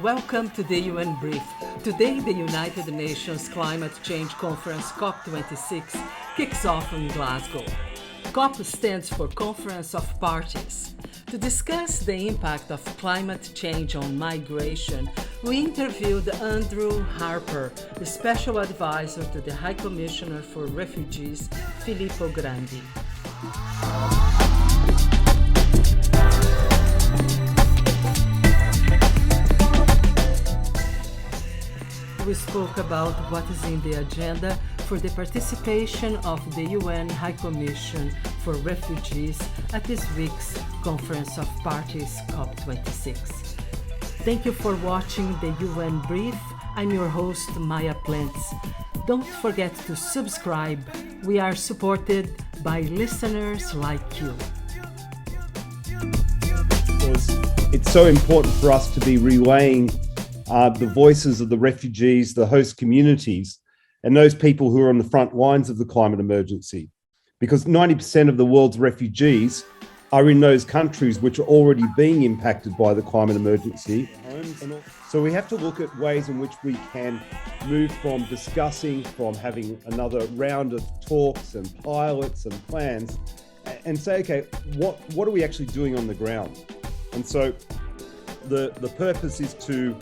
Welcome to the UN Brief. Today, the United Nations Climate Change Conference COP26 kicks off in Glasgow. COP stands for Conference of Parties. To discuss the impact of climate change on migration, we interviewed Andrew Harper, the Special Advisor to the High Commissioner for Refugees, Filippo Grandi. We spoke about what is in the agenda for the participation of the UN High Commission for Refugees at this week's Conference of Parties COP26. Thank you for watching the UN Brief. I'm your host, Maya Plants. Don't forget to subscribe. We are supported by listeners like you. It's so important for us to be relaying the voices of the refugees, the host communities, and those people who are on the front lines of the climate emergency. Because 90% of the world's refugees are in those countries which are already being impacted by the climate emergency. So we have to look at ways in which we can move from discussing, from having another round of talks and pilots and plans, and say, okay, what are we actually doing on the ground? And so the purpose is to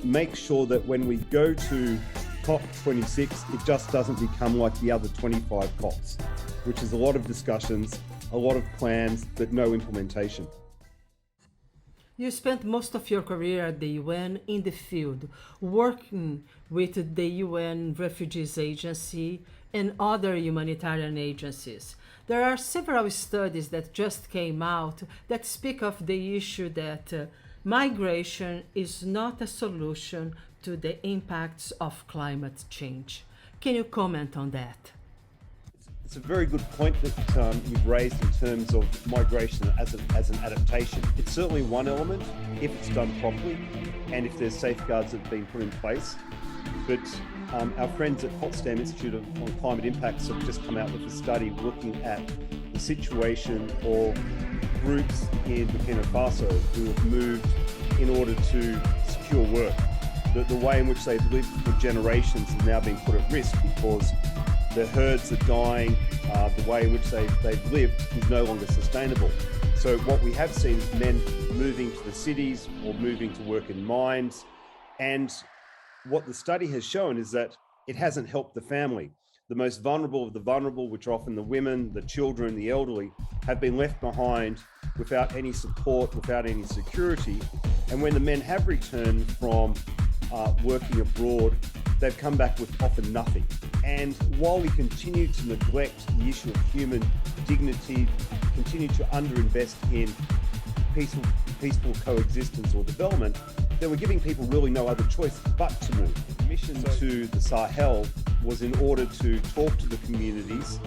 make sure that when we go to COP26, it just doesn't become like the other 25 COPs, which is a lot of discussions, a lot of plans, but no implementation. You spent most of your career at the UN in the field, working with the UN Refugees Agency and other humanitarian agencies. There are several studies that just came out that speak of the issue that migration is not a solution to the impacts of climate change. Can you comment on that? It's a very good point that you've raised in terms of migration as an adaptation. It's certainly one element if it's done properly and if there's safeguards that have been put in place. But our friends at Potsdam Institute on Climate Impacts have just come out with a study looking at the situation of groups in Burkina Faso who have moved in order to secure work. The way in which they've lived for generations is now being put at risk because their herds are dying. The way in which they've lived is no longer sustainable. So what we have seen is men moving to the cities or moving to work in mines. And what the study has shown is that it hasn't helped the family. The most vulnerable of the vulnerable, which are often the women, the children, the elderly, have been left behind without any support, without any security. And when the men have returned from working abroad, they've come back with often nothing. And while we continue to neglect the issue of human dignity, continue to underinvest in peaceful coexistence or development, then we're giving people really no other choice but to move. The mission to the Sahel was in order to talk to the communities,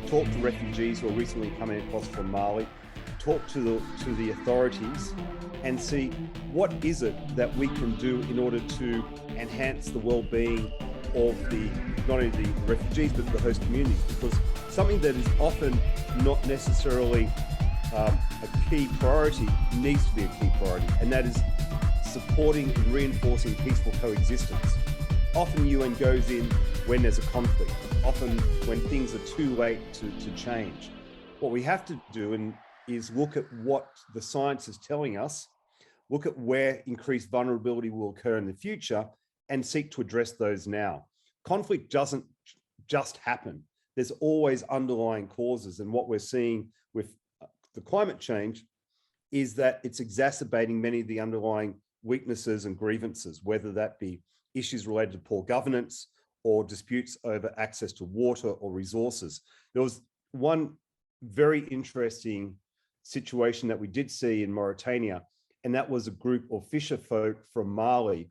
talk to refugees who are recently coming across from Mali, talk to the authorities and see what is it that we can do in order to enhance the well-being of not only the refugees but the host communities, because something that is often not necessarily a key priority needs to be a key priority, and that is supporting and reinforcing peaceful coexistence. Often UN goes in when there's a conflict, often when things are too late to change. What we have to do is look at what the science is telling us, look at where increased vulnerability will occur in the future, and seek to address those now. Conflict doesn't just happen. There's always underlying causes, and what we're seeing with the climate change is that it's exacerbating many of the underlying weaknesses and grievances, whether that be issues related to poor governance or disputes over access to water or resources. There was one very interesting situation that we did see in Mauritania, and that was a group of fisher folk from Mali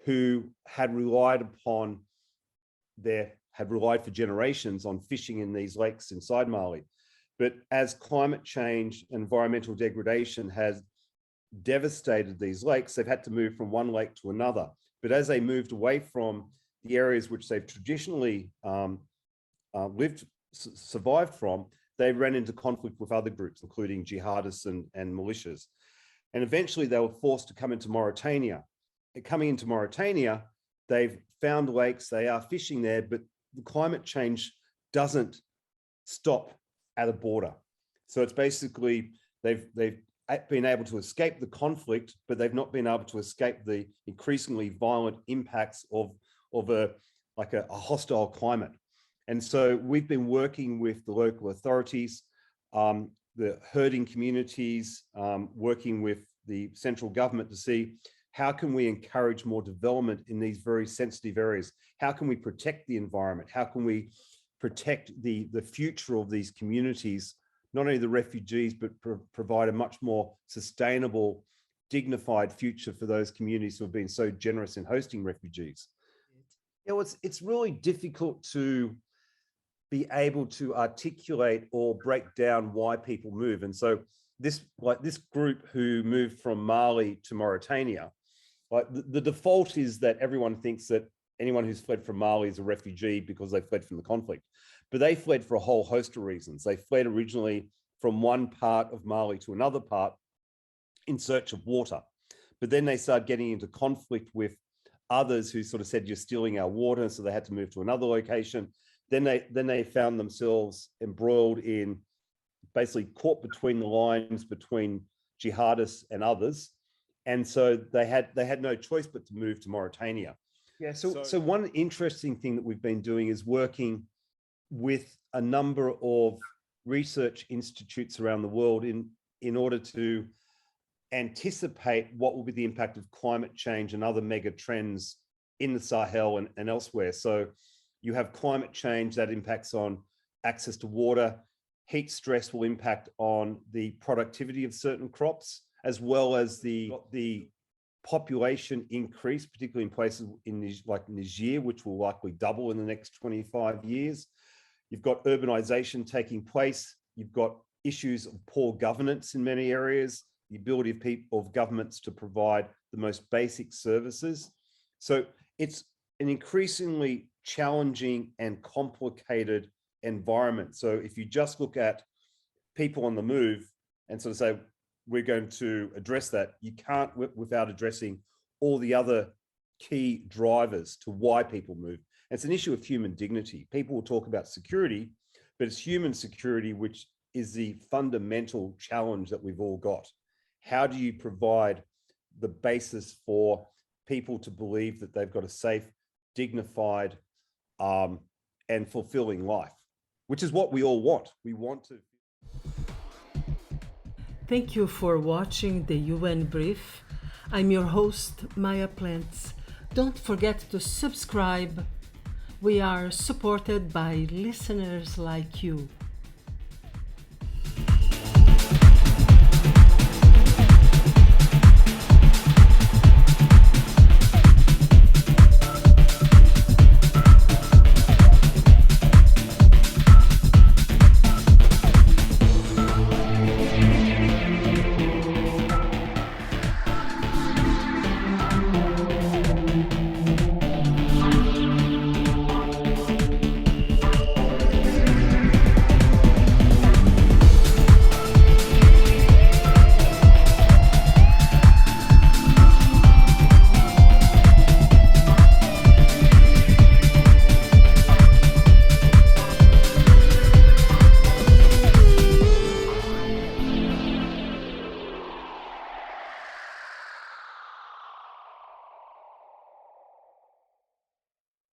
who had relied for generations on fishing in these lakes inside Mali. But as climate change and environmental degradation has devastated these lakes, they've had to move from one lake to another. But as they moved away from the areas which they've traditionally survived from, they ran into conflict with other groups, including jihadists and militias. And eventually they were forced to come into Mauritania. coming into Mauritania, they've found lakes, they are fishing there, but the climate change doesn't stop at a border. So it's basically they've been able to escape the conflict, but they've not been able to escape the increasingly violent impacts of a hostile climate. And so we've been working with the local authorities, the herding communities, working with the central government to see how can we encourage more development in these very sensitive areas? How can we protect the environment? How can we protect the future of these communities, not only the refugees, but provide a much more sustainable, dignified future for those communities who have been so generous in hosting refugees? You know, it's really difficult to be able to articulate or break down why people move. And so this group who moved from Mali to Mauritania, like the default is that everyone thinks that anyone who's fled from Mali is a refugee because they fled from the conflict. But they fled for a whole host of reasons. They fled originally from one part of Mali to another part in search of water. But then they started getting into conflict with others who sort of said, you're stealing our water. So they had to move to another location. Then they found themselves embroiled in, basically caught between the lines between jihadists and others. And so they had no choice but to move to Mauritania. Yeah, so one interesting thing that we've been doing is working with a number of research institutes around the world in order to anticipate what will be the impact of climate change and other mega trends in the Sahel and elsewhere. So you have climate change that impacts on access to water. Heat stress will impact on the productivity of certain crops, as well as the population increase, particularly in places like Niger, which will likely double in the next 25 years. You've got urbanization taking place. You've got issues of poor governance in many areas, the ability of governments to provide the most basic services. So it's an increasingly challenging and complicated environment. So if you just look at people on the move and sort of say, we're going to address that, you can't without addressing all the other key drivers to why people move. And it's an issue of human dignity. People will talk about security, but it's human security, which is the fundamental challenge that we've all got. How do you provide the basis for people to believe that they've got a safe, dignified, and fulfilling life, which is what we all want. We want to. Thank you for watching the UN Brief. I'm your host, Maya Plants. Don't forget to subscribe. We are supported by listeners like you.